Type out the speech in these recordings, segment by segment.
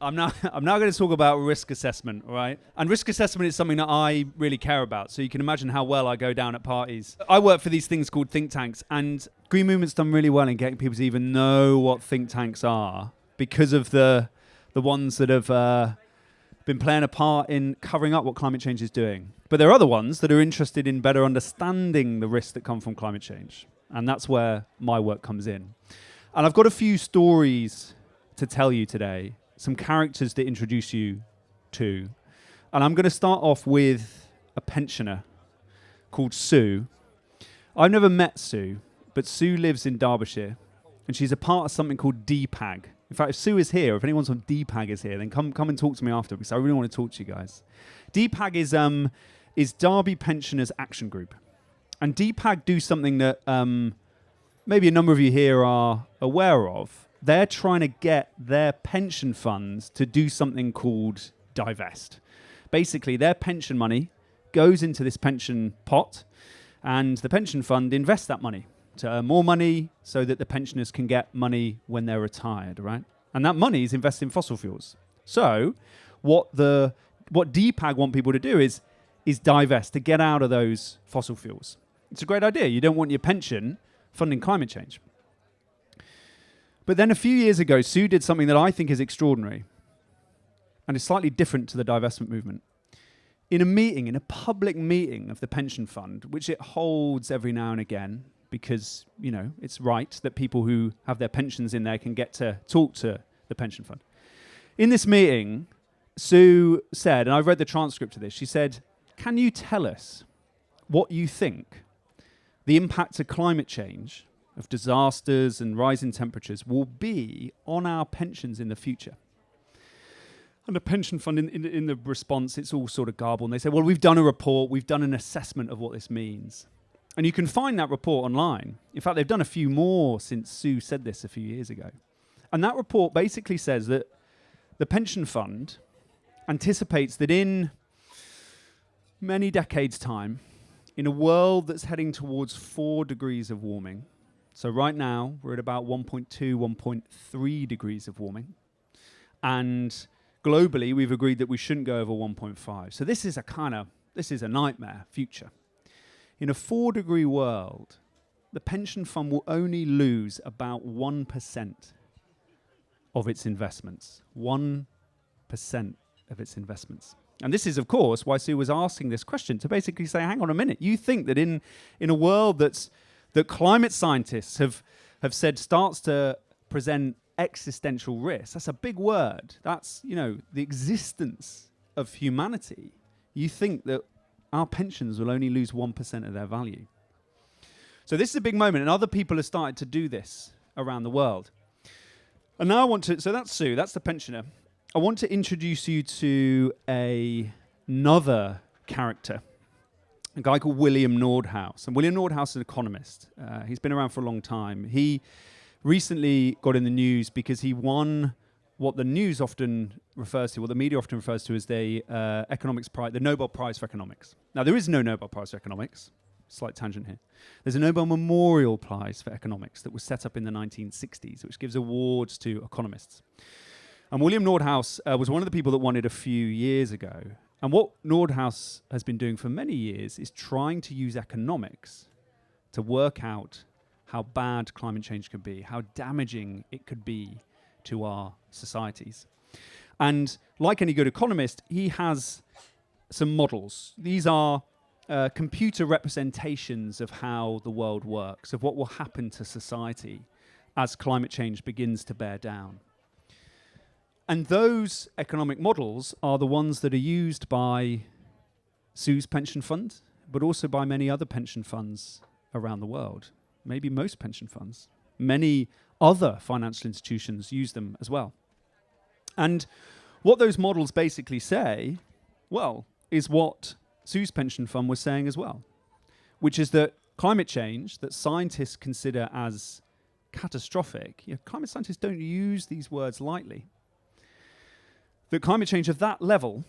I'm now going to talk about risk assessment, all right? And risk assessment is something that I really care about, so you can imagine how well I go down at parties. I work for these things called think tanks, and Green Movement's done really well in getting people to even know what think tanks are because of the ones that have been playing a part in covering up what climate change is doing. But there are other ones that are interested in better understanding the risks that come from climate change, and that's where my work comes in. And I've got a few stories to tell you today, some characters to introduce you to. And I'm going to start off with a pensioner called Sue. I've never met Sue, but Sue lives in Derbyshire, and she's a part of something called DPAG. In fact, if Sue is here, if anyone from DPAG is here, then come and talk to me after, because I really want to talk to you guys. DPAG is Derby Pensioners Action Group. And DPAG do something that maybe a number of you here are aware of. They're trying to get their pension funds to do something called divest. Basically, their pension money goes into this pension pot, and the pension fund invests that money to earn more money so that the pensioners can get money when they're retired, right? And that money is invested in fossil fuels. So what DPAG want people to do is divest, to get out of those fossil fuels. It's a great idea. You don't want your pension funding climate change. But then a few years ago, Sue did something that I think is extraordinary and is slightly different to the divestment movement. In a public meeting of the pension fund, which it holds every now and again, because, it's right that people who have their pensions in there can get to talk to the pension fund. In this meeting, Sue said, and I read the transcript of this, she said, "Can you tell us what you think the impact of climate change, of disasters and rising temperatures, will be on our pensions in the future?" And the pension fund, in the response, it's all sort of garbled. And they say, well, we've done a report, we've done an assessment of what this means. And you can find that report online. In fact, they've done a few more since Sue said this a few years ago. And that report basically says that the pension fund anticipates that in many decades' time, in a world that's heading towards 4 degrees of warming, so right now we're at about 1.2, 1.3 degrees of warming, and globally we've agreed that we shouldn't go over 1.5. So this is a nightmare future. In a 4-degree world, the pension fund will only lose about 1% of its investments. 1% of its investments. And this is, of course, why Sue was asking this question, to basically say, hang on a minute, you think that in a world that climate scientists have said starts to present existential risk, that's a big word, that's, the existence of humanity, you think that our pensions will only lose 1% of their value. So this is a big moment, and other people have started to do this around the world. And now so that's Sue, that's the pensioner. I want to introduce you to another character, a guy called William Nordhaus. And William Nordhaus is an economist. He's been around for a long time. He recently got in the news because he won what the news often refers to, what the media often refers to as the Nobel Prize for Economics. Now, there is no Nobel Prize for Economics. Slight tangent here. There's a Nobel Memorial Prize for Economics that was set up in the 1960s, which gives awards to economists. And William Nordhaus was one of the people that won it a few years ago. And what Nordhaus has been doing for many years is trying to use economics to work out how bad climate change could be, how damaging it could be to our societies. And like any good economist, he has some models. These are computer representations of how the world works, of what will happen to society as climate change begins to bear down. And those economic models are the ones that are used by Sue's pension fund, but also by many other pension funds around the world. Maybe most pension funds. Many other financial institutions use them as well. And what those models basically say, well, is what Sue's pension fund was saying as well, which is that climate change that scientists consider as catastrophic, climate scientists don't use these words lightly, that climate change of that level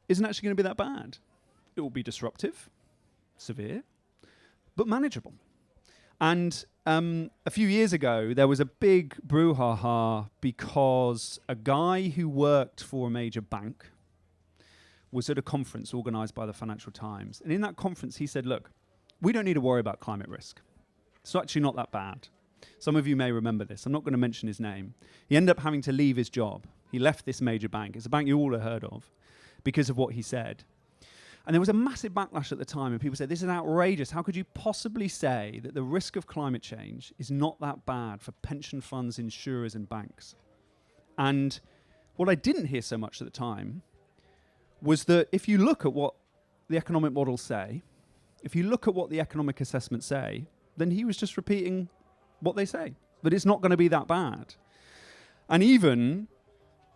isn't actually going to be that bad. It will be disruptive, severe, but manageable. And a few years ago, there was a big brouhaha because a guy who worked for a major bank was at a conference organised by the Financial Times. And in that conference, he said, look, we don't need to worry about climate risk. It's actually not that bad. Some of you may remember this. I'm not going to mention his name. He ended up having to leave his job. He left this major bank. It's a bank you all have heard of because of what he said. And there was a massive backlash at the time, and people said, this is outrageous. How could you possibly say that the risk of climate change is not that bad for pension funds, insurers, and banks? And what I didn't hear so much at the time was that if you look at what the economic models say, if you look at what the economic assessments say, then he was just repeating what they say, that it's not going to be that bad. And even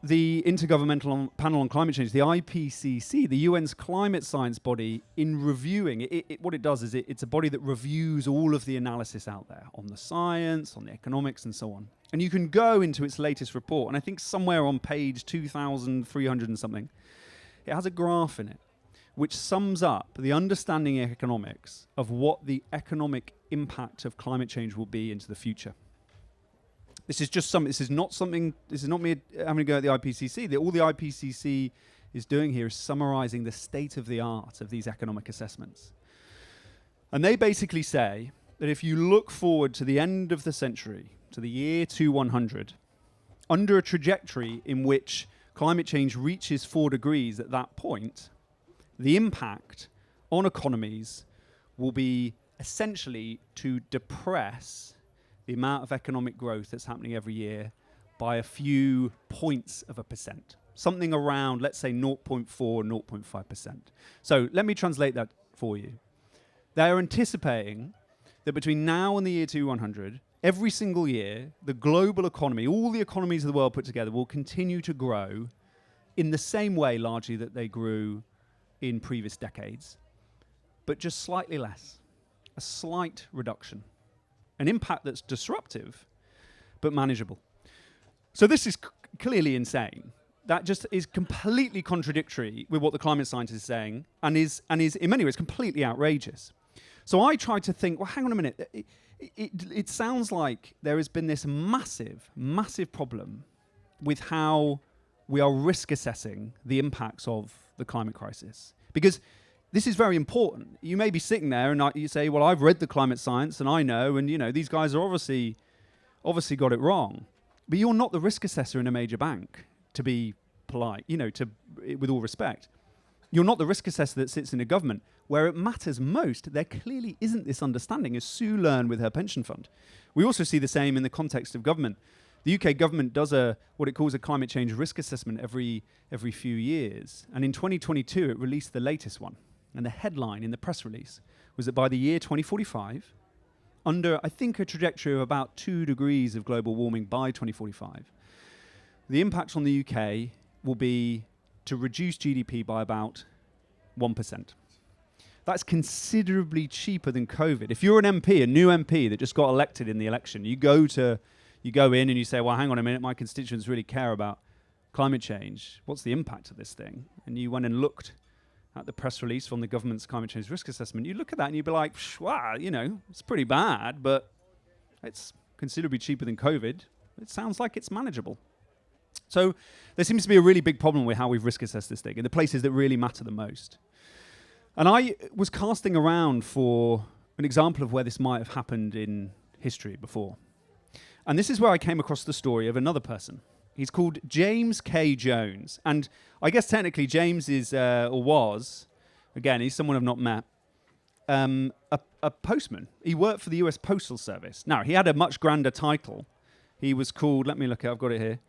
the Intergovernmental Panel on Climate Change, the IPCC, the UN's climate science body, in reviewing, what it does is it's a body that reviews all of the analysis out there on the science, on the economics, and so on. And you can go into its latest report, and I think somewhere on page 2,300 and something, it has a graph in it which sums up the understanding in economics of what the economic impact of climate change will be into the future. This is not me having to go at the IPCC. All the IPCC is doing here is summarizing the state of the art of these economic assessments. And they basically say that if you look forward to the end of the century, to the year 2100, under a trajectory in which climate change reaches 4 degrees at that point, the impact on economies will be essentially to depress the amount of economic growth that's happening every year by a few points of a percent. Something around, let's say, 0.4, 0.5%. So let me translate that for you. They're anticipating that between now and the year 2100, every single year, the global economy, all the economies of the world put together, will continue to grow in the same way, largely, that they grew in previous decades, but just slightly less. A slight reduction. An impact that's disruptive, but manageable. So this is clearly insane. That just is completely contradictory with what the climate scientist is saying, and is in many ways completely outrageous. So I tried to think, well, hang on a minute. It sounds like there has been this massive, massive problem with how we are risk assessing the impacts of the climate crisis. Because this is very important. You may be sitting there and you say, well, I've read the climate science and I know, and these guys are obviously got it wrong. But you're not the risk assessor in a major bank, to be polite, with all respect. You're not the risk assessor that sits in a government. Where it matters most, there clearly isn't this understanding, as Sue learned with her pension fund. We also see the same in the context of government. The UK government does what it calls a climate change risk assessment every few years. And in 2022, it released the latest one. And the headline in the press release was that by the year 2045, under, I think, a trajectory of about 2 degrees of global warming by 2045, the impact on the UK will be to reduce GDP by about 1%. That's considerably cheaper than COVID. If you're an MP, a new MP that just got elected in the election, you go in and you say, well, hang on a minute, my constituents really care about climate change. What's the impact of this thing? And you went and looked at the press release from the government's climate change risk assessment. You look at that and you'd be like, wow, it's pretty bad, but it's considerably cheaper than COVID. It sounds like it's manageable. So there seems to be a really big problem with how we've risk assessed this thing in the places that really matter the most. And I was casting around for an example of where this might have happened in history before. And this is where I came across the story of another person. He's called James K. Jones. And I guess technically James is, or was, again, he's someone I've not met, a postman. He worked for the US Postal Service. Now, he had a much grander title. He was called, let me look, I've got it here.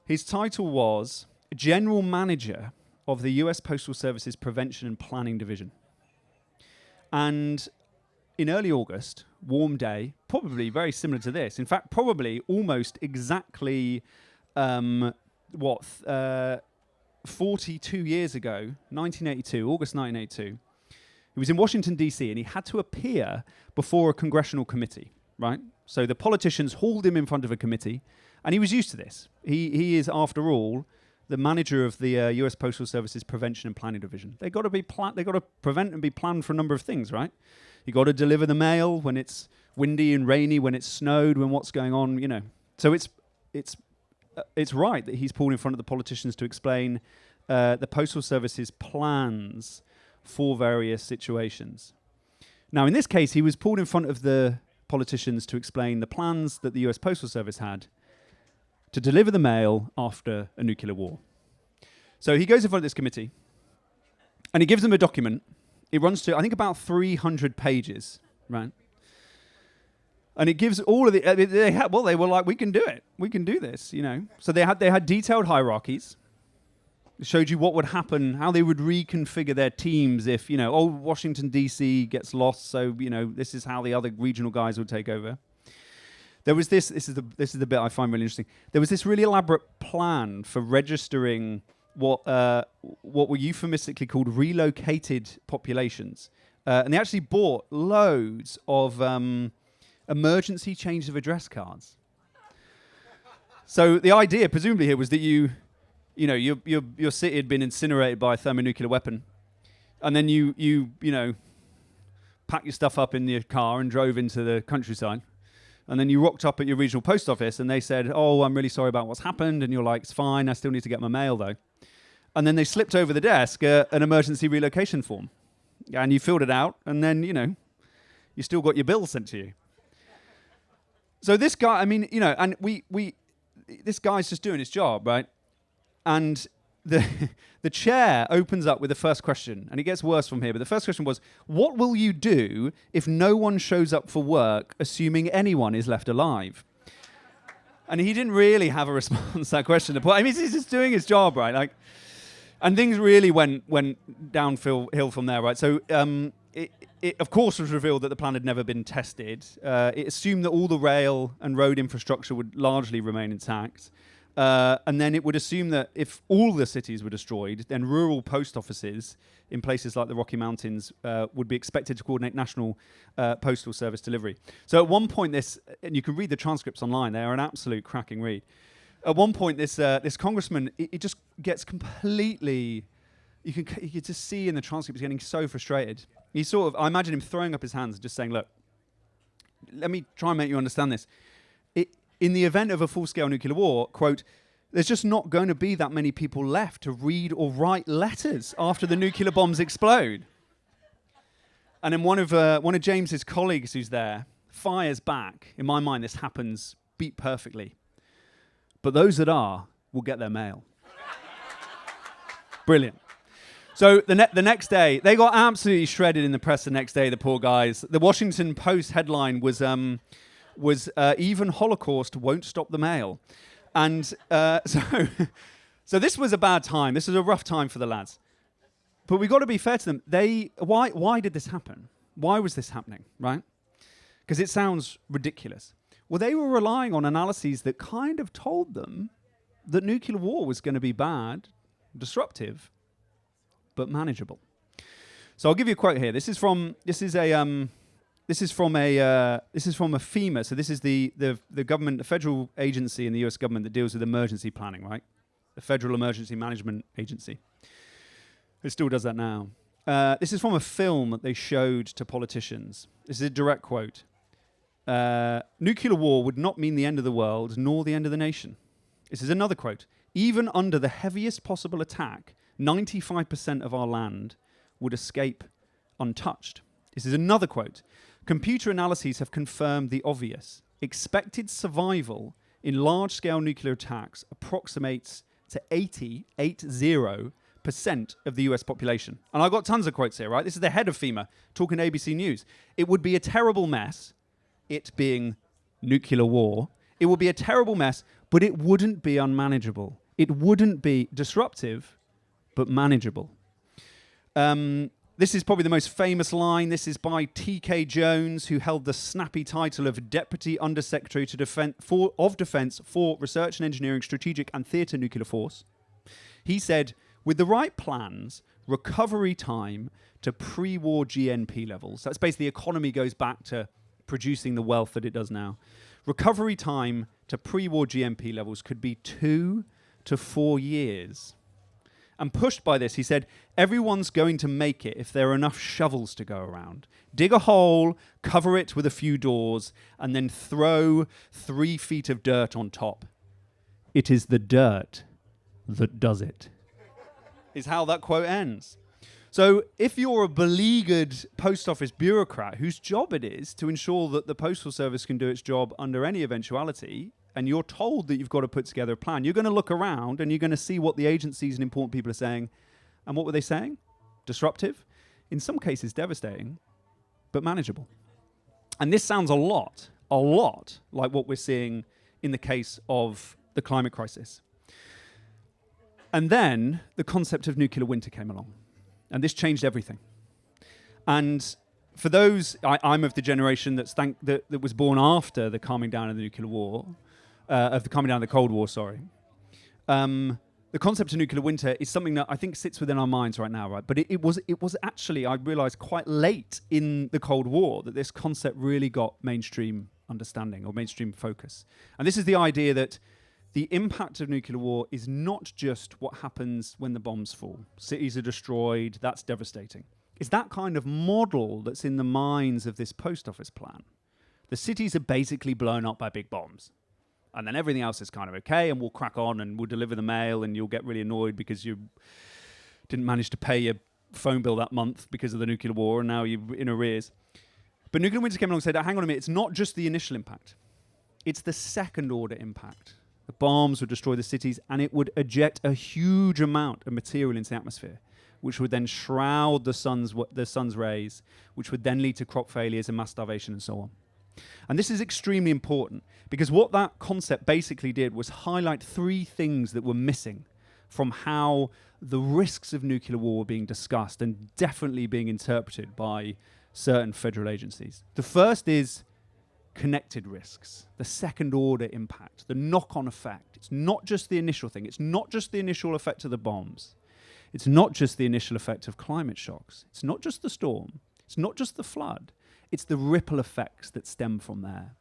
His title was General Manager of the US Postal Service's Prevention and Planning Division. And in early August, warm day, probably very similar to this. In fact, probably almost exactly 42 years ago, 1982, August 1982, he was in Washington, D.C., and he had to appear before a congressional committee, right? So the politicians hauled him in front of a committee, and he was used to this. He is, after all, the manager of the U.S. Postal Service's Prevention and Planning Division. They've got to prevent and be planned for a number of things, right? You've got to deliver the mail when it's windy and rainy, when it's snowed, when what's going on, you know. So it's right that he's pulled in front of the politicians to explain the Postal Service's plans for various situations. Now, in this case, he was pulled in front of the politicians to explain the plans that the US Postal Service had to deliver the mail after a nuclear war. So he goes in front of this committee, and he gives them a document. It runs to, I think, about 300 pages, right? And it gives all of the... they were like, we can do it. We can do this, you know. So they had detailed hierarchies. It showed you what would happen, how they would reconfigure their teams if, you know, Washington, D.C. gets lost, so, you know, this is how the other regional guys would take over. There was this is the bit I find really interesting. There was this really elaborate plan for registering what were euphemistically called relocated populations. And they actually bought loads of emergency change of address cards. So the idea, presumably here, was that your city had been incinerated by a thermonuclear weapon, and then you packed your stuff up in your car and drove into the countryside. And then you rocked up at your regional post office and they said, "Oh, I'm really sorry about what's happened." And you're like, "It's fine, I still need to get my mail though." And then they slipped over the desk an emergency relocation form. And you filled it out, and then, you know, you still got your bill sent to you. So this guy, I mean, you know, and this guy's just doing his job, right? And the chair opens up with the first question, and it gets worse from here, but the first question was, what will you do if no one shows up for work, assuming anyone is left alive? And he didn't really have a response to that question. I mean, he's just doing his job, right? Like, and things really went downhill from there, right? So it of course was revealed that the plan had never been tested. It assumed that all the rail and road infrastructure would largely remain intact. And then it would assume that if all the cities were destroyed, then rural post offices in places like the Rocky Mountains would be expected to coordinate national postal service delivery. So at one point, and you can read the transcripts online, they are an absolute cracking read. At one point, this congressman, it just gets completely... You can just see in the transcript he's getting so frustrated. I imagine him throwing up his hands and just saying, "Look, let me try and make you understand this. In the event of a full-scale nuclear war, quote, there's just not going to be that many people left to read or write letters after the nuclear bombs explode." And then one of James's colleagues who's there fires back. In my mind, this happens beat perfectly. "But those that will get their mail." Brilliant. So the next day, they got absolutely shredded in the press the next day, the poor guys. The Washington Post headline was "Even Holocaust won't stop the mail." And so this was a bad time. This was a rough time for the lads. But we got to be fair to them. Why did this happen? Why was this happening, right? Because it sounds ridiculous. Well, they were relying on analyses that kind of told them that nuclear war was going to be bad, disruptive, but manageable. So I'll give you a quote here. This is from a FEMA. So this is the government, the federal agency in the US government that deals with emergency planning, right? The Federal Emergency Management Agency. It still does that now. This is from a film that they showed to politicians. This is a direct quote. "Nuclear war would not mean the end of the world, nor the end of the nation." This is another quote. "Even under the heaviest possible attack, 95% of our land would escape untouched." This is another quote. "Computer analyses have confirmed the obvious. Expected survival in large-scale nuclear attacks approximates to 80% of the US population." And I've got tons of quotes here, right? This is the head of FEMA talking to ABC News. "It would be a terrible mess," it being nuclear war. "It would be a terrible mess, but it wouldn't be unmanageable. It wouldn't be disruptive, but manageable." This is probably the most famous line. This is by T.K. Jones, who held the snappy title of Deputy Undersecretary of Defence for Research and Engineering, Strategic and Theatre Nuclear Force. He said, "With the right plans, recovery time to pre-war GNP levels," that's basically the economy goes back to producing the wealth that it does now. "Recovery time to pre-war GNP levels could be 2 to 4 years. And pushed by this, he said, everyone's going to make it if there are enough shovels to go around. Dig a hole, cover it with a few doors, and then throw 3 feet of dirt on top. It is the dirt that does it, is how that quote ends. So if you're a beleaguered post office bureaucrat whose job it is to ensure that the postal service can do its job under any eventuality, and you're told that you've got to put together a plan, you're going to look around and you're going to see what the agencies and important people are saying. And what were they saying? Disruptive, in some cases devastating, but manageable. And this sounds a lot like what we're seeing in the case of the climate crisis. And then the concept of nuclear winter came along. And this changed everything. And for those, I'm of the generation that was born after the calming down of the nuclear war, of the calming down of the Cold War, sorry. The concept of nuclear winter is something that I think sits within our minds right now, right? But it was actually, I realized quite late in the Cold War that this concept really got mainstream understanding or mainstream focus. And this is the idea that the impact of nuclear war is not just what happens when the bombs fall. Cities are destroyed, that's devastating. It's that kind of model that's in the minds of this post office plan. The cities are basically blown up by big bombs. And then everything else is kind of okay, and we'll crack on and we'll deliver the mail, and you'll get really annoyed because you didn't manage to pay your phone bill that month because of the nuclear war, and now you're in arrears. But nuclear winter came along and said, hang on a minute, it's not just the initial impact. It's the second order impact. The bombs would destroy the cities, and it would eject a huge amount of material into the atmosphere, which would then shroud the sun's rays, which would then lead to crop failures and mass starvation and so on. And this is extremely important, because what that concept basically did was highlight 3 things that were missing from how the risks of nuclear war were being discussed and definitely being interpreted by certain federal agencies. The first is connected risks, the second order impact, the knock-on effect. It's not just the initial thing. It's not just the initial effect of the bombs. It's not just the initial effect of climate shocks. It's not just the storm. It's not just the flood. It's the ripple effects that stem from there.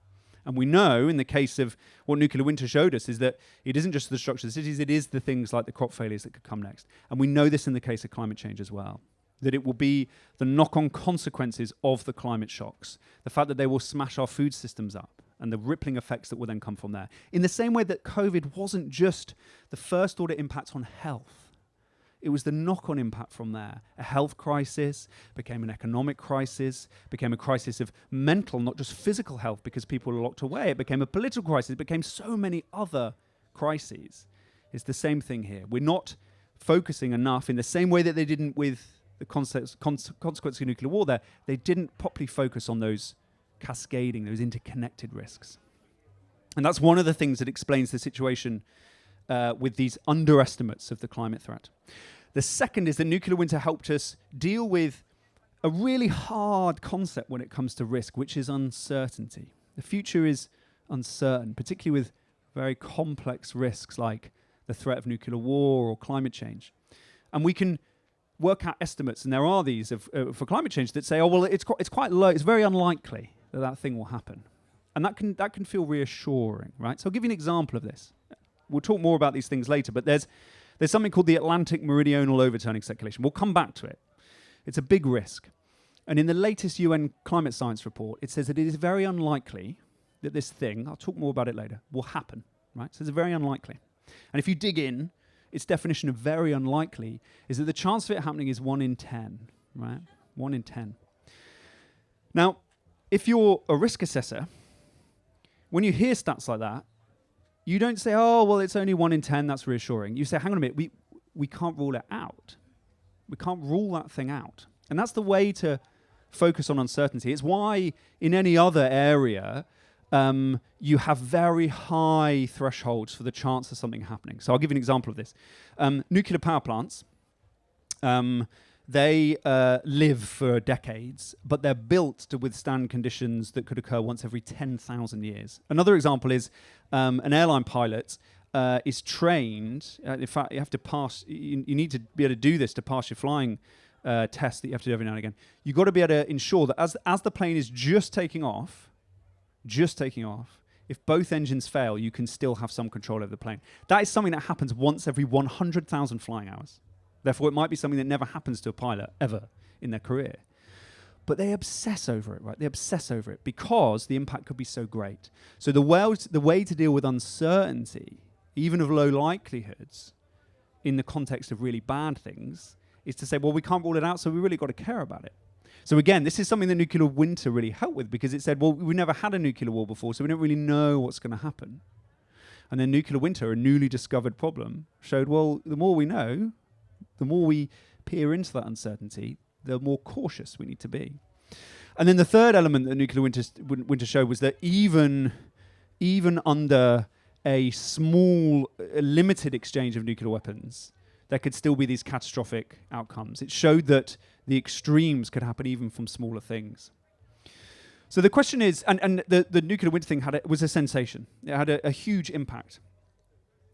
And we know in the case of what nuclear winter showed us is that it isn't just the destruction of the cities, it is the things like the crop failures that could come next. And we know this in the case of climate change as well, that it will be the knock-on consequences of the climate shocks, the fact that they will smash our food systems up, and the rippling effects that will then come from there. In the same way that COVID wasn't just the first order impact on health, it was the knock-on impact from there. A health crisis became an economic crisis, became a crisis of mental, not just physical health because people were locked away. It became a political crisis. It became so many other crises. It's the same thing here. We're not focusing enough in the same way that they didn't with the consequences of nuclear war there. They didn't properly focus on those cascading, those interconnected risks. And that's one of the things that explains the situation with these underestimates of the climate threat. The second is that nuclear winter helped us deal with a really hard concept when it comes to risk, which is uncertainty. The future is uncertain, particularly with very complex risks like the threat of nuclear war or climate change. And we can work out estimates, and there are these for climate change that say, oh, well, it's quite low, it's very unlikely that thing will happen. And that can feel reassuring, right? So I'll give you an example of this. We'll talk more about these things later, but there's something called the Atlantic Meridional Overturning Circulation. We'll come back to it. It's a big risk. And in the latest UN climate science report, it says that it is very unlikely that this thing, I'll talk more about it later, will happen, right? So it's very unlikely. And if you dig in, its definition of very unlikely is that the chance of it happening is 1 in 10, right? 1 in 10. Now, if you're a risk assessor, when you hear stats like that, you don't say, oh, well, it's only 1 in 10, that's reassuring. You say, hang on a minute, we can't rule it out. We can't rule that thing out. And that's the way to focus on uncertainty. It's why in any other area, you have very high thresholds for the chance of something happening. So I'll give you an example of this. Nuclear power plants, they live for decades, but they're built to withstand conditions that could occur once every 10,000 years. Another example is an airline pilot is trained. In fact, you have to pass. You need to be able to do this to pass your flying test that you have to do every now and again. You've got to be able to ensure that as the plane is just taking off, if both engines fail, you can still have some control over the plane. That is something that happens once every 100,000 flying hours. Therefore, it might be something that never happens to a pilot ever in their career. But they obsess over it, right? They obsess over it because the impact could be so great. So the way to deal with uncertainty, even of low likelihoods, in the context of really bad things, is to say, well, we can't rule it out, so we really got to care about it. So again, this is something that nuclear winter really helped with, because it said, well, we never had a nuclear war before, so we don't really know what's going to happen. And then nuclear winter, a newly discovered problem, showed, well, the more we know, the more we peer into that uncertainty, the more cautious we need to be. And then the third element that nuclear winter showed was that even under a small, limited exchange of nuclear weapons, there could still be these catastrophic outcomes. It showed that the extremes could happen even from smaller things. So the question is, and the nuclear winter thing was a sensation. It had a huge impact.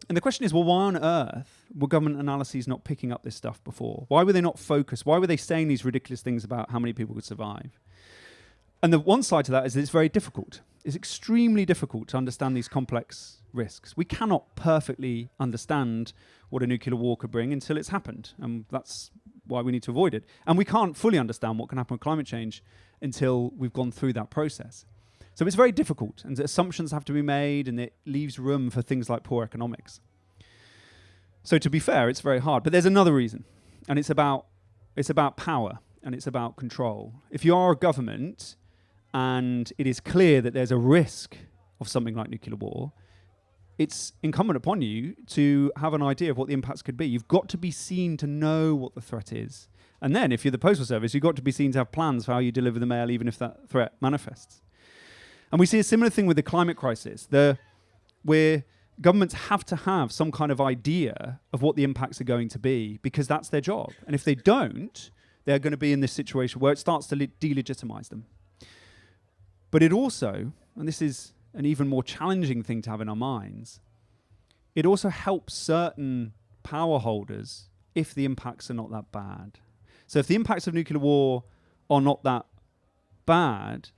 And the question is, well, why on earth were government analyses not picking up this stuff before? Why were they not focused? Why were they saying these ridiculous things about how many people could survive? And the one side to that is that it's very difficult. It's extremely difficult to understand these complex risks. We cannot perfectly understand what a nuclear war could bring until it's happened. And that's why we need to avoid it. And we can't fully understand what can happen with climate change until we've gone through that process. So it's very difficult, and assumptions have to be made, and it leaves room for things like poor economics. So to be fair, it's very hard. But there's another reason, and it's about power, and it's about control. If you are a government, and it is clear that there's a risk of something like nuclear war, it's incumbent upon you to have an idea of what the impacts could be. You've got to be seen to know what the threat is. And then, if you're the Postal Service, you've got to be seen to have plans for how you deliver the mail, even if that threat manifests. And we see a similar thing with the climate crisis, where governments have to have some kind of idea of what the impacts are going to be, because that's their job. And if they don't, they're going to be in this situation where it starts to delegitimize them. But it also, and this is an even more challenging thing to have in our minds, it also helps certain power holders if the impacts are not that bad. So if the impacts of nuclear war are not that bad,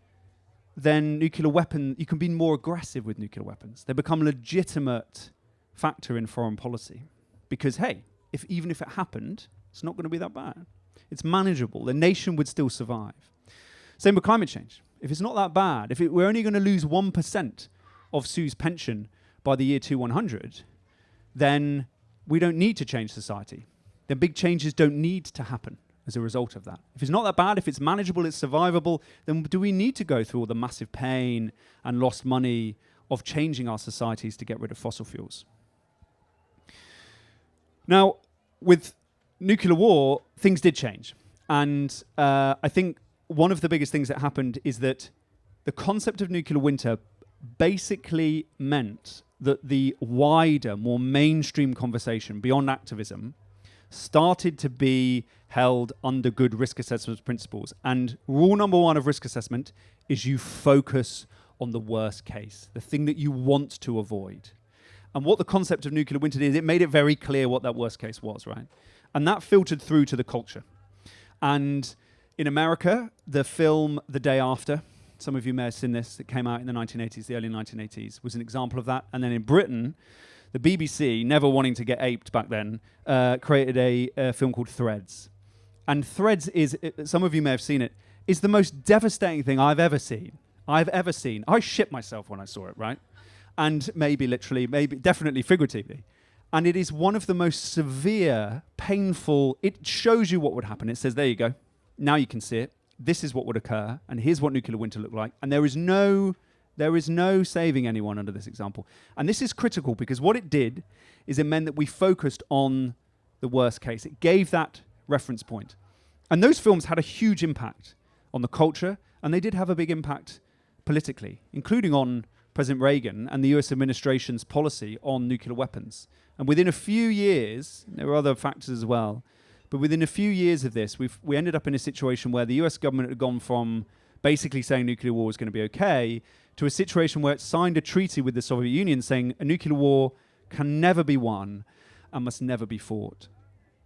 then nuclear weapon, you can be more aggressive with nuclear weapons. They become a legitimate factor in foreign policy. Because, hey, even if it happened, it's not going to be that bad. It's manageable. The nation would still survive. Same with climate change. If it's not that bad, we're only going to lose 1% of Sue's pension by the year 2100, then we don't need to change society. The big changes don't need to happen as a result of that. If it's not that bad, if it's manageable, it's survivable, then do we need to go through all the massive pain and lost money of changing our societies to get rid of fossil fuels? Now, with nuclear war, things did change. And I think one of the biggest things that happened is that the concept of nuclear winter basically meant that the wider, more mainstream conversation beyond activism started to be held under good risk assessment principles. And rule number one of risk assessment is you focus on the worst case, the thing that you want to avoid. And what the concept of nuclear winter did, it made it very clear what that worst case was, right? And that filtered through to the culture. And in America, the film The Day After, some of you may have seen this, it came out in the 1980s, the early 1980s, was an example of that. And then in Britain, the BBC, never wanting to get aped back then, created a film called Threads. And Threads is, some of you may have seen it, is the most devastating thing I've ever seen. I shit myself when I saw it, right? And maybe literally, maybe definitely figuratively. And it is one of the most severe, painful, it shows you what would happen. It says, there you go. Now you can see it. This is what would occur. And here's what nuclear winter looked like. And there is no saving anyone under this example. And this is critical because what it did is it meant that we focused on the worst case. It gave that reference point. And those films had a huge impact on the culture, and they did have a big impact politically, including on President Reagan and the US administration's policy on nuclear weapons. And within a few years, there were other factors as well, but within a few years of this, we ended up in a situation where the US government had gone from basically saying nuclear war was going to be okay to a situation where it signed a treaty with the Soviet Union saying a nuclear war can never be won and must never be fought.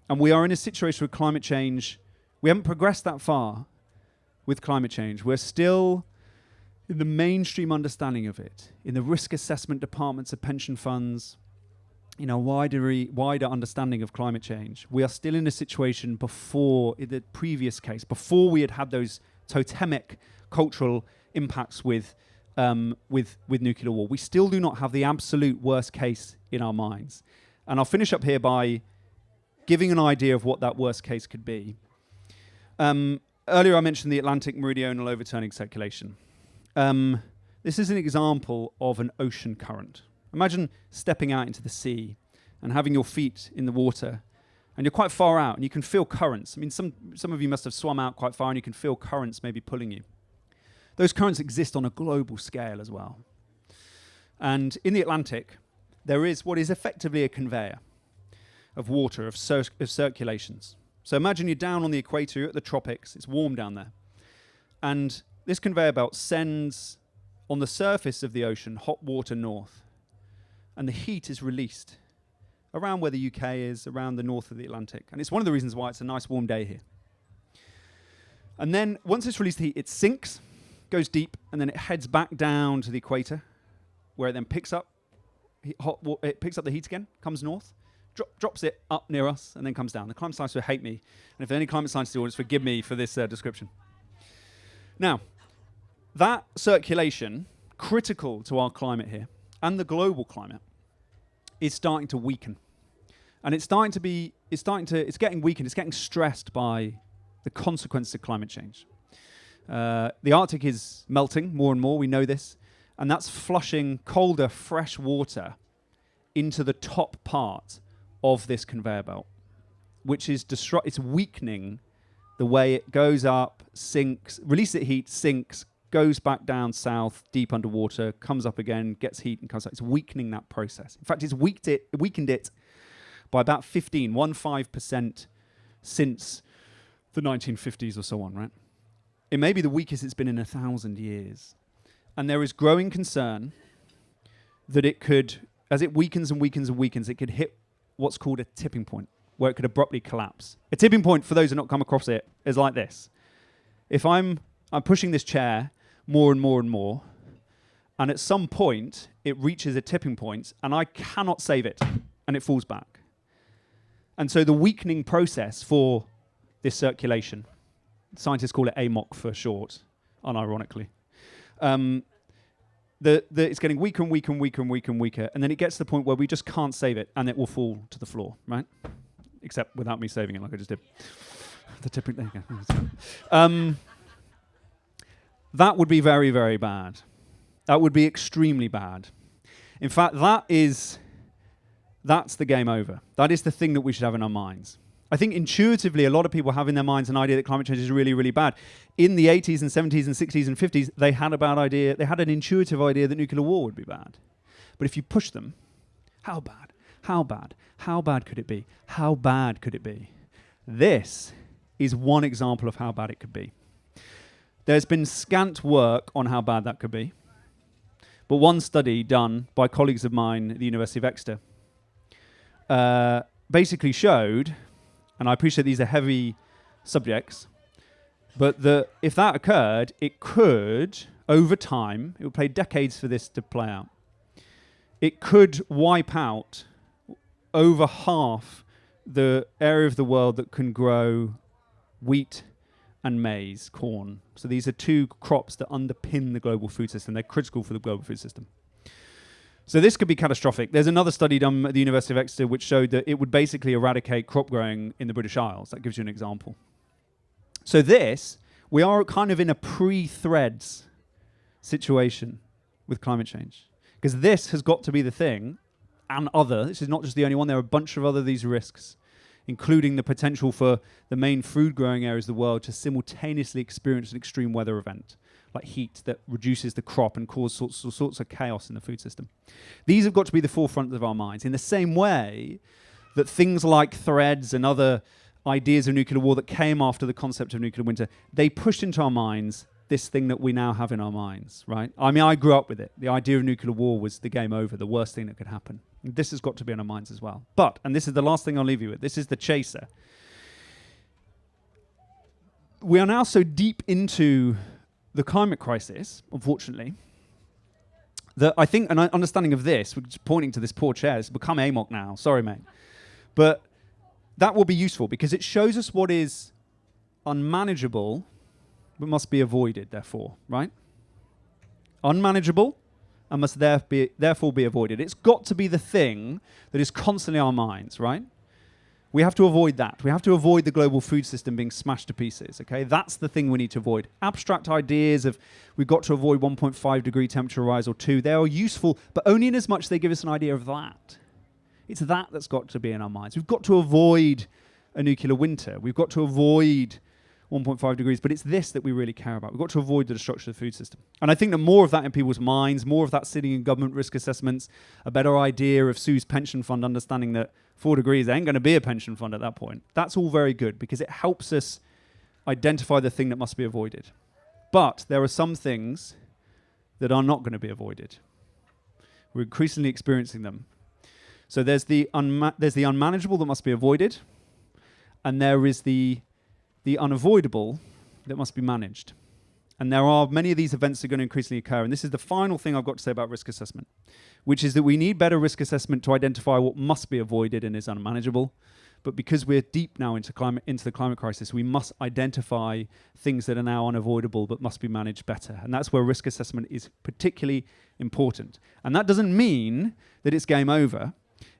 And we are in a situation with climate change. We haven't progressed that far with climate change. We're still in the mainstream understanding of it, in the risk assessment departments of pension funds, wider understanding of climate change, we are still in a situation before, in the previous case, before we had those totemic cultural impacts with nuclear war. We still do not have the absolute worst case in our minds. And I'll finish up here by giving an idea of what that worst case could be. Earlier I mentioned the Atlantic meridional overturning circulation. This is an example of an ocean current. Imagine stepping out into the sea and having your feet in the water, and you're quite far out and you can feel currents. I mean, some of you must have swum out quite far and you can feel currents maybe pulling you. Those currents exist on a global scale as well. And in the Atlantic, there is what is effectively a conveyor of water, of circulations. So imagine you're down on the equator, you're at the tropics, it's warm down there. And this conveyor belt sends on the surface of the ocean hot water north. And the heat is released around where the UK is, around the north of the Atlantic. And it's one of the reasons why it's a nice warm day here. And then once it's released the heat, it sinks, goes deep, and then it heads back down to the equator, where it then picks up it picks up the heat again, comes north, drops it up near us, and then comes down. The climate scientists will hate me. And if there are any climate scientists in the audience, forgive me for this description. Now, that circulation, critical to our climate here, and the global climate, is starting to weaken. And it's getting weakened, it's getting stressed by the consequences of climate change. The Arctic is melting more and more, we know this, and that's flushing colder, fresh water into the top part of this conveyor belt, which is it's weakening the way it goes up, sinks, releases heat, sinks, goes back down south, deep underwater, comes up again, gets heat and comes up. It's weakening that process. In fact, it's weakened it by about 15% since the 1950s or so on, right? It may be the weakest it's been in 1,000 years. And there is growing concern that it could, as it weakens and weakens and weakens, it could hit what's called a tipping point, where it could abruptly collapse. A tipping point, for those who have not come across it, is like this. If I'm pushing this chair more and more and more, and at some point it reaches a tipping point and I cannot save it and it falls back. And so the weakening process for this circulation, scientists call it AMOC for short, unironically, it's getting weaker and weaker and weaker and weaker and weaker, and then it gets to the point where we just can't save it and it will fall to the floor, right? Except without me saving it like I just did. The tipping, there you go. That would be very, very bad. That would be extremely bad. In fact, that's the game over. That is the thing that we should have in our minds. I think intuitively a lot of people have in their minds an idea that climate change is really, really bad. In the 80s and 70s and 60s and 50s, they had a bad idea. They had an intuitive idea that nuclear war would be bad. But if you push them, how bad? How bad? How bad could it be? How bad could it be? This is one example of how bad it could be. There's been scant work on how bad that could be. But one study done by colleagues of mine at the University of Exeter basically showed, and I appreciate these are heavy subjects, but if that occurred, it could, over time, it would take decades for this to play out. It could wipe out over half the area of the world that can grow wheat and maize, corn. So these are two crops that underpin the global food system. They're critical for the global food system. So this could be catastrophic. There's another study done at the University of Exeter which showed that it would basically eradicate crop growing in the British Isles. That gives you an example. So we are kind of in a pre-threads situation with climate change. Because this has got to be the thing, and this is not just the only one, there are a bunch of other these risks, including the potential for the main food-growing areas of the world to simultaneously experience an extreme weather event, like heat that reduces the crop and causes all sorts of chaos in the food system. These have got to be the forefront of our minds, in the same way that things like threads and other ideas of nuclear war that came after the concept of nuclear winter, they pushed into our minds this thing that we now have in our minds, right? I mean, I grew up with it. The idea of nuclear war was the game over, the worst thing that could happen. And this has got to be in our minds as well. But, and this is the last thing I'll leave you with, this is the chaser. We are now so deep into the climate crisis, unfortunately, I think an understanding of this, which is pointing to this poor chair, it's become AMOC now. Sorry, mate. But that will be useful because it shows us what is unmanageable but must be avoided, therefore, right? Unmanageable and must therefore be avoided. It's got to be the thing that is constantly on our minds, right? We have to avoid that. We have to avoid the global food system being smashed to pieces, okay? That's the thing we need to avoid. Abstract ideas of we've got to avoid 1.5 degree temperature rise or 2, they are useful, but only in as much they give us an idea of that. It's that that's got to be in our minds. We've got to avoid a nuclear winter. We've got to avoid 1.5 degrees, but it's this that we really care about. We've got to avoid the destruction of the food system. And I think that more of that in people's minds, more of that sitting in government risk assessments, a better idea of Sue's pension fund, understanding that 4 degrees, there ain't going to be a pension fund at that point. That's all very good because it helps us identify the thing that must be avoided. But there are some things that are not going to be avoided. We're increasingly experiencing them. So there's the unmanageable that must be avoided, and there is the unavoidable that must be managed. And there are many of these events that are going to increasingly occur. And this is the final thing I've got to say about risk assessment, which is that we need better risk assessment to identify what must be avoided and is unmanageable. But because we're deep now into the climate crisis, we must identify things that are now unavoidable but must be managed better. And that's where risk assessment is particularly important. And that doesn't mean that it's game over.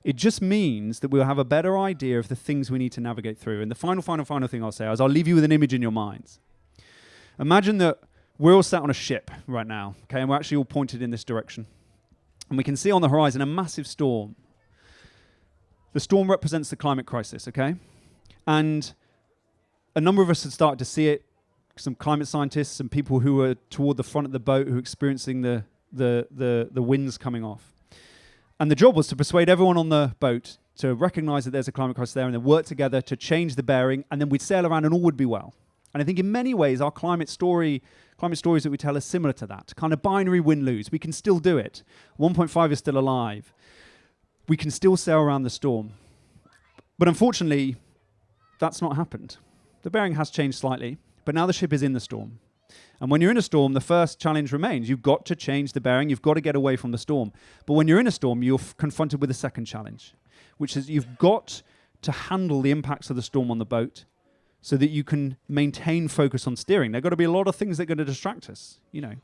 It just means that we'll have a better idea of the things we need to navigate through. And the final thing I'll say is I'll leave you with an image in your minds. Imagine that we're all sat on a ship right now, okay, and we're actually all pointed in this direction. And we can see on the horizon a massive storm. The storm represents the climate crisis, okay? And a number of us had started to see it, some climate scientists, some people who were toward the front of the boat who were experiencing the winds coming off. And the job was to persuade everyone on the boat to recognize that there's a climate crisis there and then work together to change the bearing, and then we'd sail around and all would be well. And I think in many ways our climate stories that we tell are similar to that. Kind of binary win-lose. We can still do it. 1.5 is still alive. We can still sail around the storm. But unfortunately, that's not happened. The bearing has changed slightly, but now the ship is in the storm. And when you're in a storm, the first challenge remains. You've got to change the bearing. You've got to get away from the storm. But when you're in a storm, you're confronted with a second challenge, which is you've got to handle the impacts of the storm on the boat so that you can maintain focus on steering. There have got to be a lot of things that are going to distract us. You know,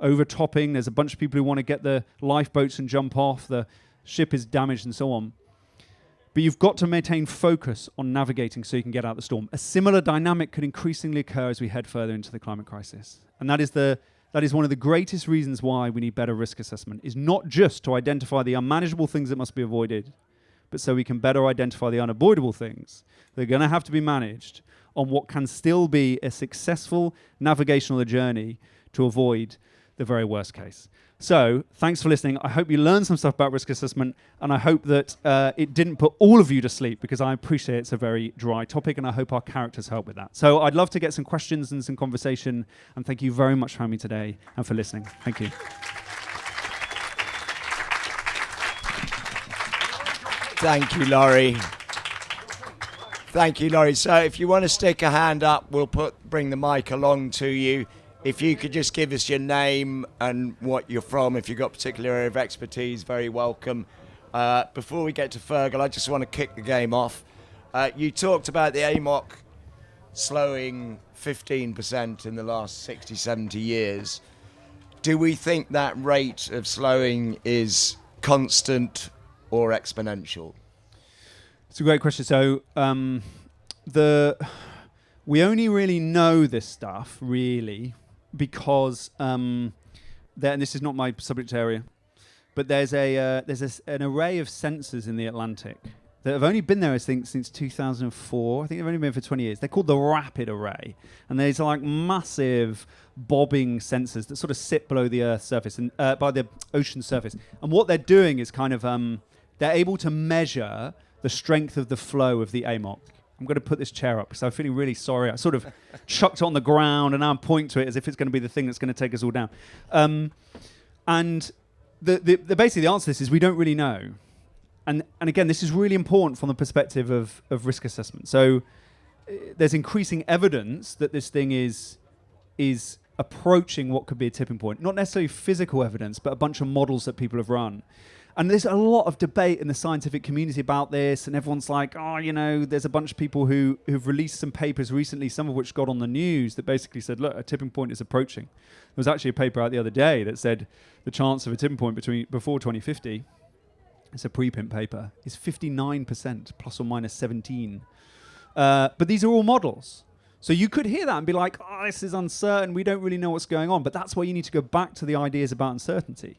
overtopping. There's a bunch of people who want to get the lifeboats and jump off. The ship is damaged and so on. But you've got to maintain focus on navigating so you can get out of the storm. A similar dynamic could increasingly occur as we head further into the climate crisis. And that is one of the greatest reasons why we need better risk assessment, is not just to identify the unmanageable things that must be avoided, but so we can better identify the unavoidable things that are going to have to be managed on what can still be a successful navigational journey to avoid the very worst case. So, thanks for listening. I hope you learned some stuff about risk assessment, and I hope that it didn't put all of you to sleep, because I appreciate it's a very dry topic, and I hope our characters help with that. So I'd love to get some questions and some conversation, and thank you very much for having me today and for listening. Thank you. Thank you, Laurie. Thank you, Laurie. So if you want to stick a hand up, we'll bring the mic along to you. If you could just give us your name and what you're from, if you've got a particular area of expertise, very welcome. Before we get to Fergal, I just want to kick the game off. You talked about the AMOC slowing 15% in the last 60, 70 years. Do we think that rate of slowing is constant or exponential? It's a great question. So we only really know this stuff, really, because and this is not my subject area, but there's an array of sensors in the Atlantic that have only been there, I think, since 2004. I think they've only been for 20 years. They're called the Rapid Array, and these are like massive bobbing sensors that sort of sit below the Earth's surface and by the ocean surface. And what they're doing is kind of they're able to measure the strength of the flow of the AMOC. I'm going to put this chair up because I'm feeling really sorry. I sort of chucked it on the ground and now I'm pointing to it as if it's going to be the thing that's going to take us all down. And basically the answer to this is we don't really know. And again, this is really important from the perspective of risk assessment. So there's increasing evidence that this thing is approaching what could be a tipping point. Not necessarily physical evidence, but a bunch of models that people have run. And there's a lot of debate in the scientific community about this, and everyone's like, there's a bunch of people who've released some papers recently, some of which got on the news, that basically said, look, a tipping point is approaching. There was actually a paper out the other day that said the chance of a tipping point before 2050, it's a preprint paper, is 59%, plus or minus 17. But these are all models. So you could hear that and be like, this is uncertain, we don't really know what's going on. But that's why you need to go back to the ideas about uncertainty.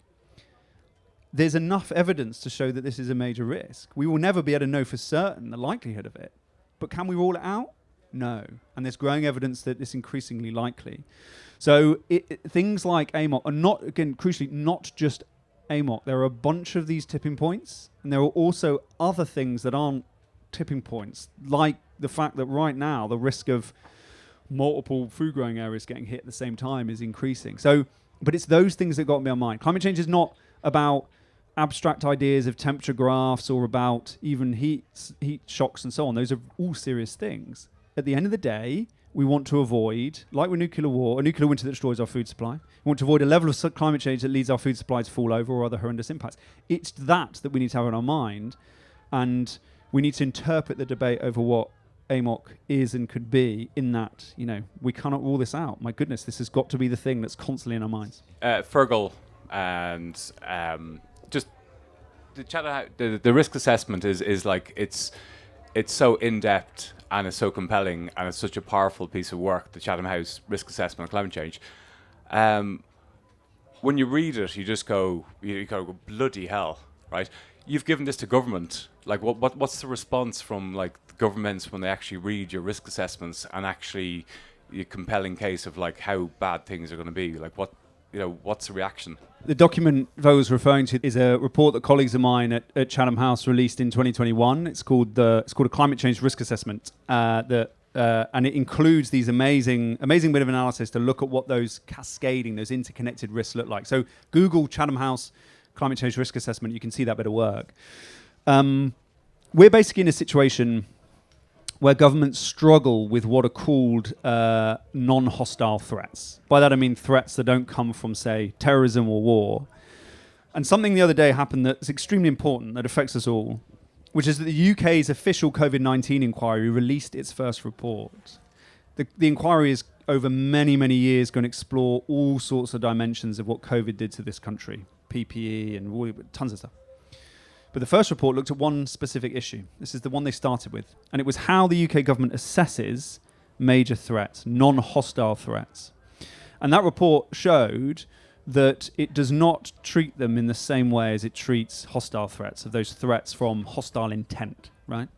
There's enough evidence to show that this is a major risk. We will never be able to know for certain the likelihood of it. But can we rule it out? No. And there's growing evidence that it's increasingly likely. So things like AMOC are not, again, crucially, not just AMOC. There are a bunch of these tipping points, and there are also other things that aren't tipping points, like the fact that right now the risk of multiple food growing areas getting hit at the same time is increasing. So, but it's those things that got me on mind. Climate change is not about abstract ideas of temperature graphs or about even heat shocks and so on. Those are all serious things. At the end of the day, we want to avoid, like with nuclear war, a nuclear winter that destroys our food supply. We want to avoid a level of climate change that leads our food supply to fall over or other horrendous impacts. It's that we need to have in our mind, and we need to interpret the debate over what AMOC is and could be in that, we cannot rule this out. My goodness, this has got to be the thing that's constantly in our minds. Fergal and just the Chatham, the risk assessment is like it's so in depth and it's so compelling and it's such a powerful piece of work. The Chatham House risk assessment on climate change. When you read it, you just go, you go bloody hell, right? You've given this to government. Like, what's the response from like the governments when they actually read your risk assessments and actually a compelling case of like how bad things are going to be? Like, what's the reaction? The document I was referring to is a report that colleagues of mine at Chatham House released in 2021. It's called a climate change risk assessment. And it includes these amazing bit of analysis to look at what those interconnected risks look like. So Google Chatham House climate change risk assessment. You can see that bit of work. We're basically in a situation where governments struggle with what are called non-hostile threats. By that I mean threats that don't come from, say, terrorism or war. And something the other day happened that's extremely important, that affects us all, which is that the UK's official COVID-19 inquiry released its first report. The inquiry is, over many, many years, going to explore all sorts of dimensions of what COVID did to this country, PPE and tons of stuff. But the first report looked at one specific issue. This is the one they started with. And it was how the UK government assesses major threats, non-hostile threats. And that report showed that it does not treat them in the same way as it treats hostile threats, of those threats from hostile intent, right?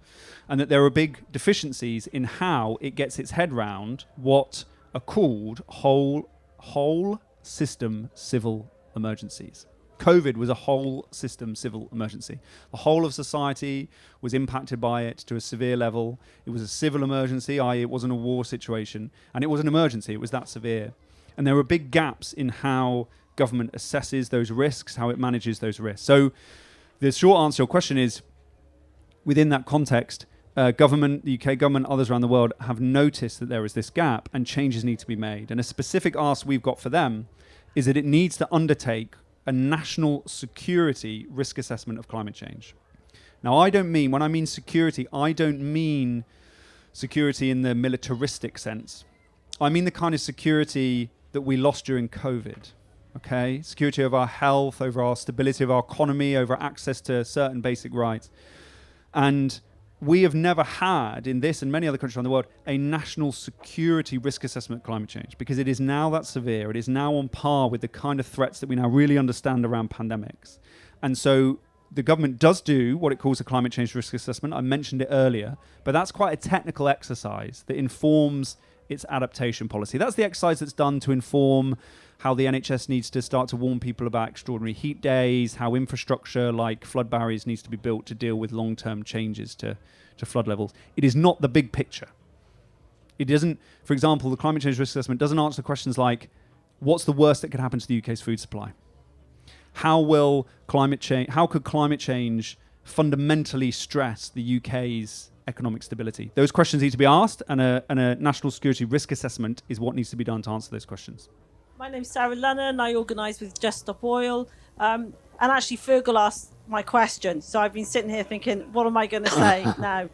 And that there are big deficiencies in how it gets its head round what are called whole system civil emergencies. COVID was a whole system civil emergency. The whole of society was impacted by it to a severe level. It was a civil emergency, i.e. it wasn't a war situation, and it was an emergency, it was that severe. And there were big gaps in how government assesses those risks, how it manages those risks. So the short answer to your question is, within that context, government, the UK government, others around the world have noticed that there is this gap and changes need to be made. And a specific ask we've got for them is that it needs to undertake a national security risk assessment of climate change. Now, when I mean security, I don't mean security in the militaristic sense. I mean the kind of security that we lost during COVID, okay? Security over our health, over our stability of our economy, over access to certain basic rights. And we have never had, in this and many other countries around the world, a national security risk assessment of climate change, because it is now that severe. It is now on par with the kind of threats that we now really understand around pandemics. And so the government does do what it calls a climate change risk assessment. I mentioned it earlier, but that's quite a technical exercise that informs its adaptation policy. That's the exercise that's done to inform how the NHS needs to start to warn people about extraordinary heat days, how infrastructure like flood barriers needs to be built to deal with long-term changes to flood levels. It is not the big picture. It doesn't, for example, the climate change risk assessment doesn't answer questions like, what's the worst that could happen to the UK's food supply? How could climate change fundamentally stress the UK's economic stability? Those questions need to be asked, and a national security risk assessment is what needs to be done to answer those questions. My name's Sarah Lunnan. I organise with Just Stop Oil. And actually, Fergal asked my question. So I've been sitting here thinking, what am I going to say now?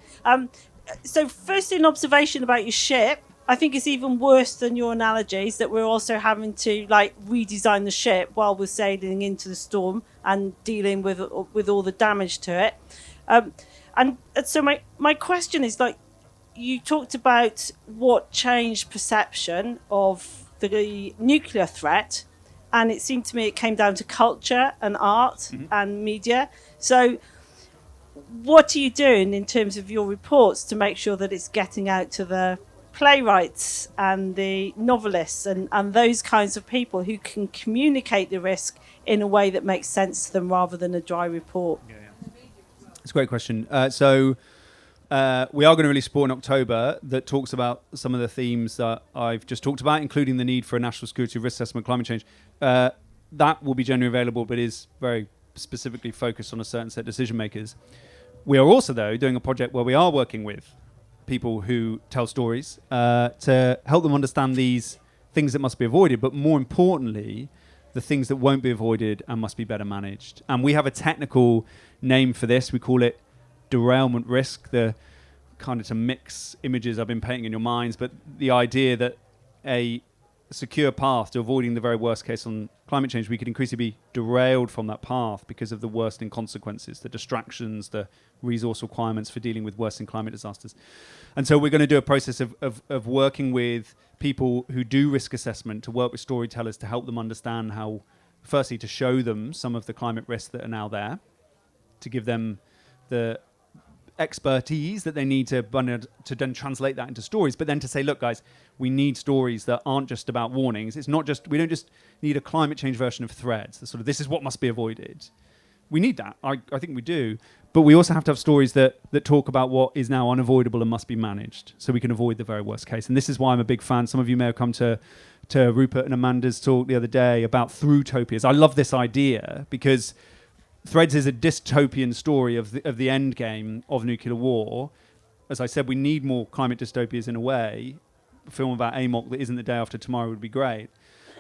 So first, an observation about your ship. I think it's even worse than your analogies that we're also having to redesign the ship while we're sailing into the storm and dealing with all the damage to it. And so my question is, you talked about what changed perception of the nuclear threat, and it seemed to me it came down to culture and art and media. So what are you doing in terms of your reports to make sure that it's getting out to the playwrights and the novelists and those kinds of people who can communicate the risk in a way that makes sense to them rather than a dry report? It's a great question. So we are going to release a report in October that talks about some of the themes that I've just talked about, including the need for a national security risk assessment of climate change. That will be generally available, but is very specifically focused on a certain set of decision makers. We are also, though, doing a project where we are working with people who tell stories to help them understand these things that must be avoided, but more importantly, the things that won't be avoided and must be better managed. And we have a technical name for this. We call it derailment risk, the kind of to mix images I've been painting in your minds, but the idea that a secure path to avoiding the very worst case on climate change, we could increasingly be derailed from that path because of the worsening consequences, the distractions, the resource requirements for dealing with worsening climate disasters. And so we're going to do a process of working with people who do risk assessment, to work with storytellers to help them understand how, firstly, to show them some of the climate risks that are now there, to give them the expertise that they need to then translate that into stories, but then to say, look, guys, we need stories that aren't just about warnings. It's not just, we don't just need a climate change version of threads, the sort of this is what must be avoided. We need that. I think we do. But we also have to have stories that talk about what is now unavoidable and must be managed, so we can avoid the very worst case. And this is why I'm a big fan. Some of you may have come to Rupert and Amanda's talk the other day about through-topias. I love this idea because Threads is a dystopian story of the end game of nuclear war. As I said, we need more climate dystopias in a way. A film about AMOC that isn't The Day After Tomorrow would be great.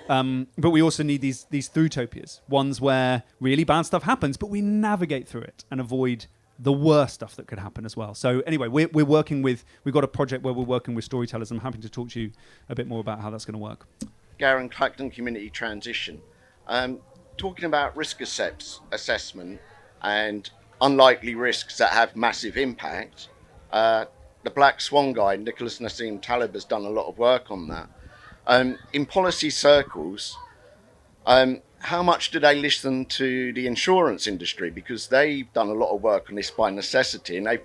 But we also need these through-topias, ones where really bad stuff happens, but we navigate through it and avoid the worst stuff that could happen as well. So anyway, we've got a project where we're working with storytellers. I'm happy to talk to you a bit more about how that's going to work. Garen Clacton Community Transition. Talking about risk assessment and unlikely risks that have massive impact, the Black Swan guy, Nicholas Nassim Taleb, has done a lot of work on that. In policy circles, how much do they listen to the insurance industry? Because they've done a lot of work on this by necessity, and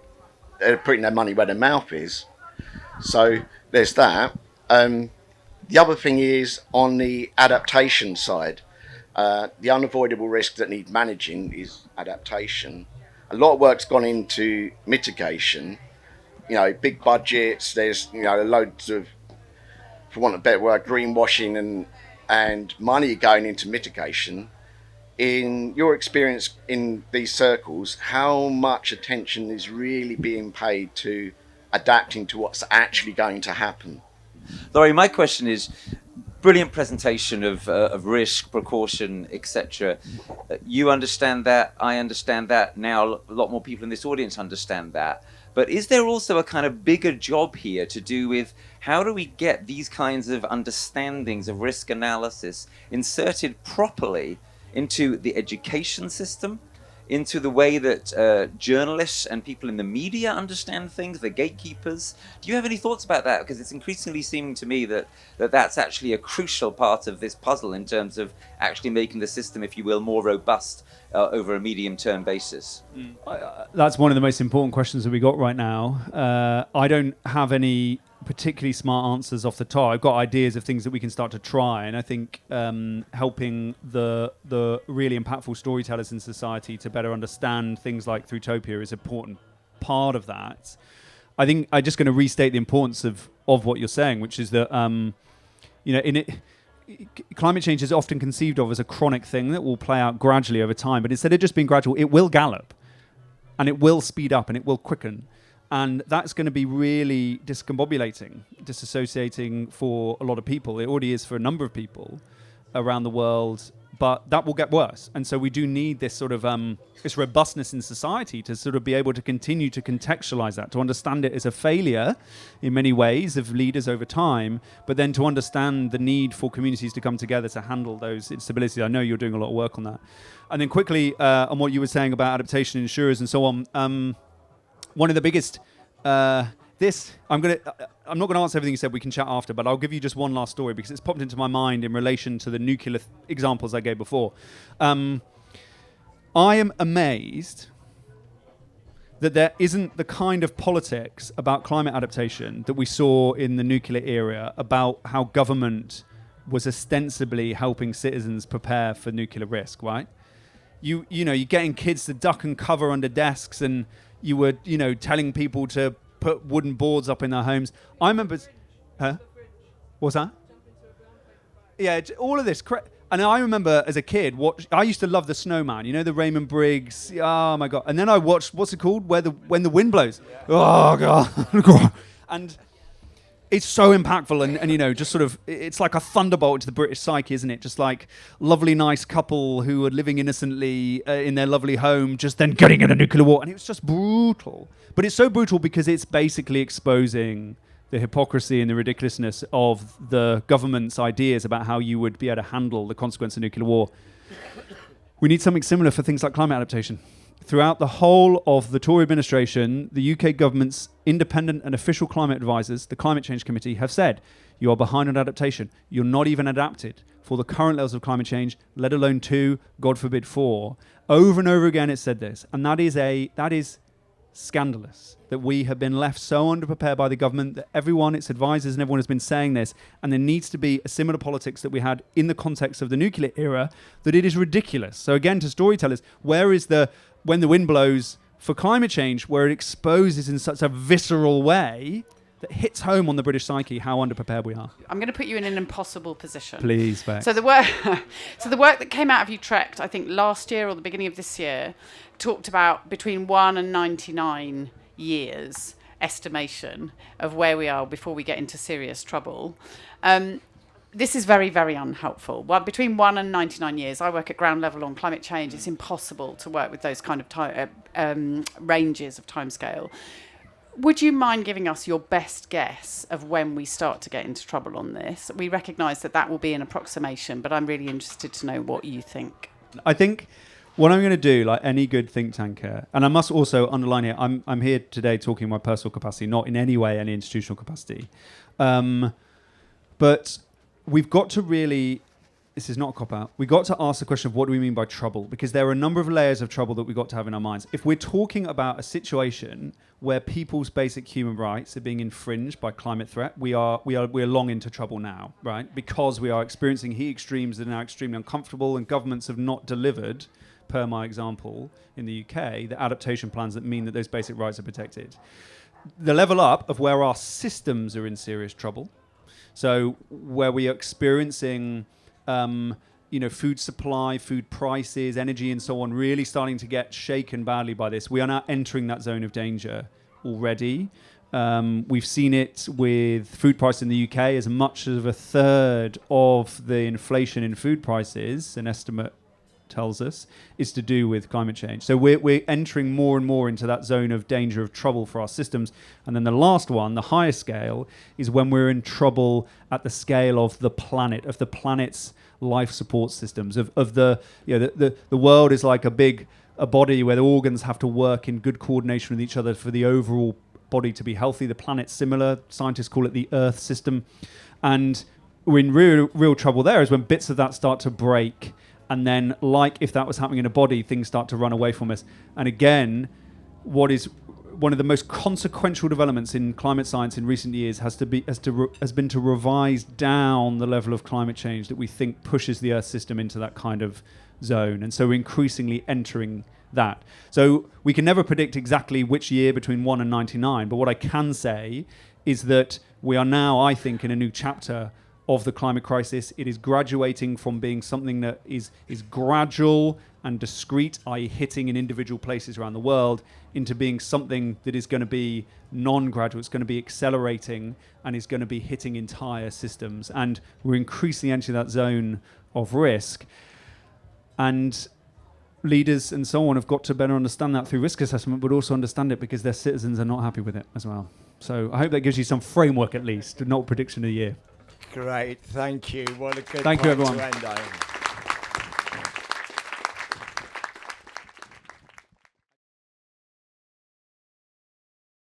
they're putting their money where their mouth is. So there's that. The other thing is on the adaptation side. The unavoidable risks that need managing is adaptation. A lot of work's gone into mitigation. Big budgets. There's loads of, for want of a better word, greenwashing and money going into mitigation. In your experience in these circles, how much attention is really being paid to adapting to what's actually going to happen? Laurie, my question is, brilliant presentation of risk, precaution, etc. You understand that, I understand that, now a lot more people in this audience understand that. But is there also a kind of bigger job here to do with how do we get these kinds of understandings of risk analysis inserted properly into the education system, into the way that journalists and people in the media understand things, the gatekeepers? Do you have any thoughts about that? Because it's increasingly seeming to me that that's actually a crucial part of this puzzle in terms of actually making the system, if you will, more robust over a medium-term basis. That's one of the most important questions that we got right now. I don't have any particularly smart answers off the top. I've got ideas of things that we can start to try, and I think helping the really impactful storytellers in society to better understand things like Throughtopia is an important part of that. I think I'm just going to restate the importance of what you're saying, which is that climate change is often conceived of as a chronic thing that will play out gradually over time, but instead of just being gradual, it will gallop, and it will speed up, and it will quicken. And that's going to be really discombobulating, disassociating for a lot of people. It already is for a number of people. around the world, but that will get worse. And so we do need this sort of this robustness in society to sort of be able to continue to contextualize that, to understand it as a failure in many ways of leaders over time, but then to understand the need for communities to come together to handle those instabilities. I know you're doing a lot of work on that. And then quickly on what you were saying about adaptation insurers and so on, one of the biggest... I'm not going to answer everything you said. We can chat after, but I'll give you just one last story because it's popped into my mind in relation to the nuclear examples I gave before. I am amazed that there isn't the kind of politics about climate adaptation that we saw in the nuclear era about how government was ostensibly helping citizens prepare for nuclear risk, right? You're getting kids to duck and cover under desks, and you were, telling people to put wooden boards up in their homes. I remember... Huh? What's that? Yeah, all of this. And I remember as a kid, I used to love The Snowman, the Raymond Briggs. Oh, my God. And then I watched, what's it called? When the Wind Blows. Yeah. Oh, God. And it's so impactful and just sort of, it's like a thunderbolt to the British psyche, isn't it? Just like lovely, nice couple who are living innocently in their lovely home, just then getting in a nuclear war. And it was just brutal. But it's so brutal because it's basically exposing the hypocrisy and the ridiculousness of the government's ideas about how you would be able to handle the consequence of nuclear war. We need something similar for things like climate adaptation. Throughout the whole of the Tory administration, the UK government's independent and official climate advisors, the Climate Change Committee, have said, you are behind on adaptation. You're not even adapted for the current levels of climate change, let alone 2, God forbid 4. Over and over again it said this. And that is scandalous, that we have been left so underprepared by the government, that everyone, its advisors and everyone has been saying this, and there needs to be a similar politics that we had in the context of the nuclear era, that it is ridiculous. So again, to storytellers, where is when the wind blows for climate change, where it exposes in such a visceral way that hits home on the British psyche how underprepared we are? I'm going to put you in an impossible position. Please, Bex. So the work that came out of Utrecht, I think last year or the beginning of this year, talked about between 1 and 99 years estimation of where we are before we get into serious trouble. This is very, very unhelpful. Well, between 1 and 99 years, I work at ground level on climate change. It's impossible to work with those kind of ranges of timescale. Would you mind giving us your best guess of when we start to get into trouble on this? We recognise that will be an approximation, but I'm really interested to know what you think. I think what I'm going to do, like any good think tanker, and I must also underline here, I'm here today talking in my personal capacity, not in any way any institutional capacity. But we've got to really, this is not a cop-out, we've got to ask the question of what do we mean by trouble? Because there are a number of layers of trouble that we've got to have in our minds. If we're talking about a situation where people's basic human rights are being infringed by climate threat, we're long into trouble now, right? Because we are experiencing heat extremes that are now extremely uncomfortable, and governments have not delivered, per my example in the UK, the adaptation plans that mean that those basic rights are protected. The level up of where our systems are in serious trouble, so where we are experiencing food supply, food prices, energy and so on really starting to get shaken badly by this. We are now entering that zone of danger already. We've seen it with food prices in the UK. As much as a third of the inflation in food prices, an estimate tells us, is to do with climate change. So we're entering more and more into that zone of danger, of trouble for our systems. And then the last one, the highest scale, is when we're in trouble at the scale of the planet, of the planet's life support systems, of the world is like a body where the organs have to work in good coordination with each other for the overall body to be healthy. The planet's similar. Scientists call it the Earth system. And we're in real trouble there is when bits of that start to break. And then, like if that was happening in a body, things start to run away from us. And again, what is one of the most consequential developments in climate science in recent years has been to revise down the level of climate change that we think pushes the Earth system into that kind of zone. And so we're increasingly entering that. So we can never predict exactly which year between 1 and 99. But what I can say is that we are now, I think, in a new chapter of the climate crisis. It is graduating from being something that is gradual and discrete, i.e. hitting in individual places around the world, into being something that is going to be non-gradual. It's going to be accelerating and is going to be hitting entire systems. And we're increasingly entering that zone of risk. And leaders and so on have got to better understand that through risk assessment, but also understand it because their citizens are not happy with it as well. So I hope that gives you some framework at least, not prediction of the year. Great, thank you. What a good Thank you, point everyone. to end on.